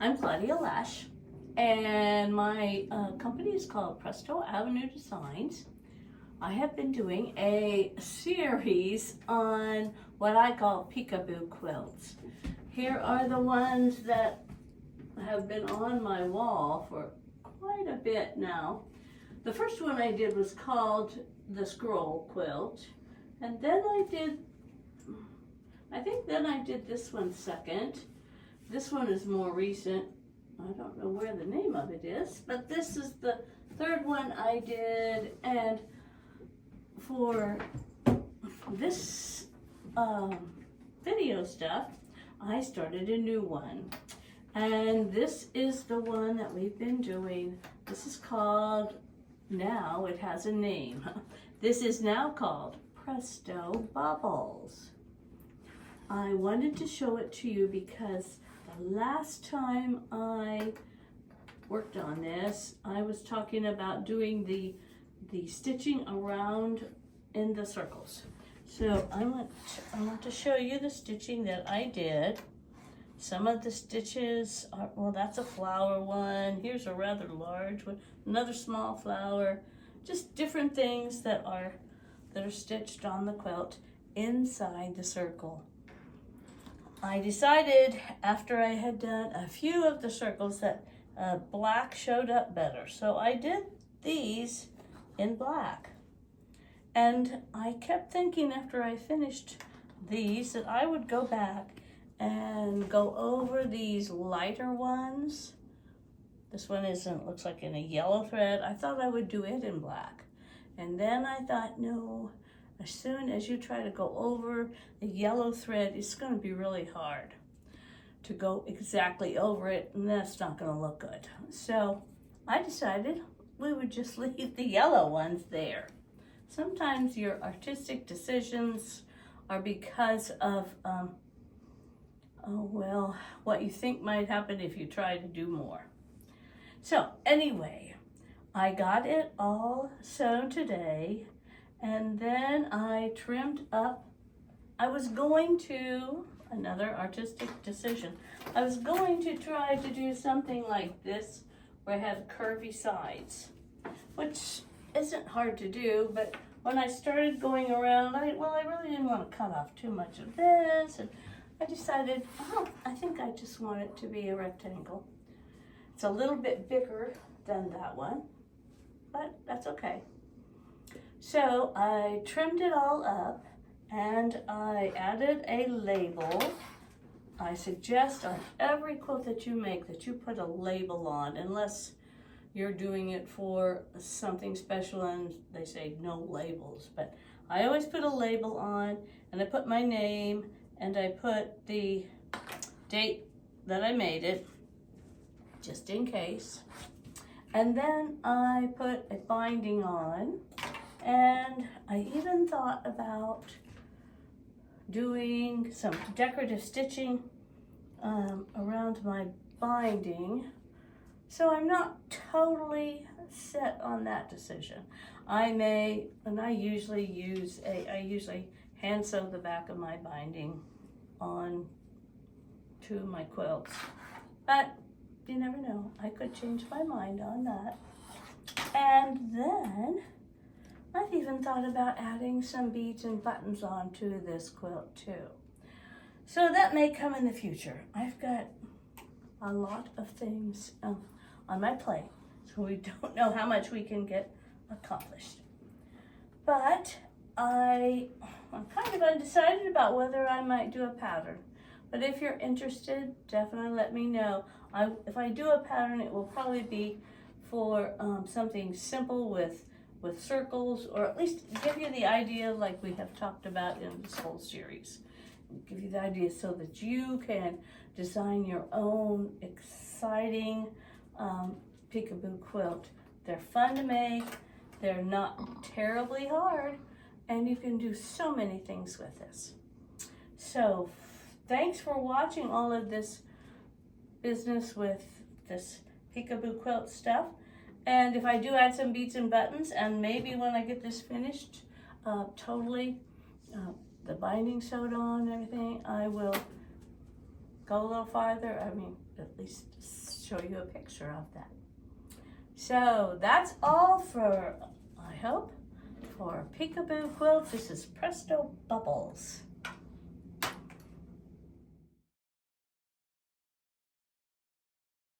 I'm Claudia Lash, and my company is called Presto Avenue Designs. I have been doing a series on what I call peekaboo quilts. Here are the ones that have been on my wall for quite a bit now. The first one I did was called the scroll quilt, and then I did this one second. This one is more recent. I don't know where the name of it is, but this is the third one I did. And for this video stuff, I started a new one. And this is the one that we've been doing. This is called, now it has a name. This is now called Presto Bubbles. I wanted to show it to you because the last time I worked on this, I was talking about doing the stitching around in the circles. So I want to show you the stitching that I did. Some of the stitches are, well, that's a flower one. Here's a rather large one, another small flower. Just different things that are stitched on the quilt inside the circle. I decided after I had done a few of the circles that black showed up better. So I did these in black. And I kept thinking after I finished these that I would go back and go over these lighter ones. This one looks like in a yellow thread. I thought I would do it in black. And then I thought, no, as soon as you try to go over the yellow thread, it's going to be really hard to go exactly over it, and that's not going to look good. So I decided we would just leave the yellow ones there. Sometimes your artistic decisions are because of, what you think might happen if you try to do more. So anyway, I got it all sewn today. And then I trimmed up. I was going to, another artistic decision, I was going to try to do something like this where I had curvy sides, which isn't hard to do, but when I started going around, I really didn't want to cut off too much of this, and I decided, I think I just want it to be a rectangle. It's a little bit bigger than that one, but that's okay. So I trimmed it all up and I added a label. I suggest on every quilt that you make that you put a label on, unless you're doing it for something special and they say no labels. But I always put a label on, and I put my name and I put the date that I made it, just in case. And then I put a binding on. And I even thought about doing some decorative stitching around my binding. So I'm not totally set on that decision. I usually hand sew the back of my binding on to my quilts. But you never know, I could change my mind on that. And then I've even thought about adding some beads and buttons onto this quilt too. So that may come in the future. I've got a lot of things on my plate, so we don't know how much we can get accomplished. But I'm kind of undecided about whether I might do a pattern. But if you're interested, definitely let me know. If I do a pattern, it will probably be for something simple with circles, or at least give you the idea like we have talked about in this whole series. Give you the idea so that you can design your own exciting peekaboo quilt. They're fun to make, they're not terribly hard, and you can do so many things with this. So thanks for watching all of this business with this peekaboo quilt stuff. And if I do add some beads and buttons, and maybe when I get this finished, the binding sewed on and everything, I will go a little farther. I mean, at least show you a picture of that. So that's all for, I hope, for Peekaboo Quilt. This is Presto Bubbles.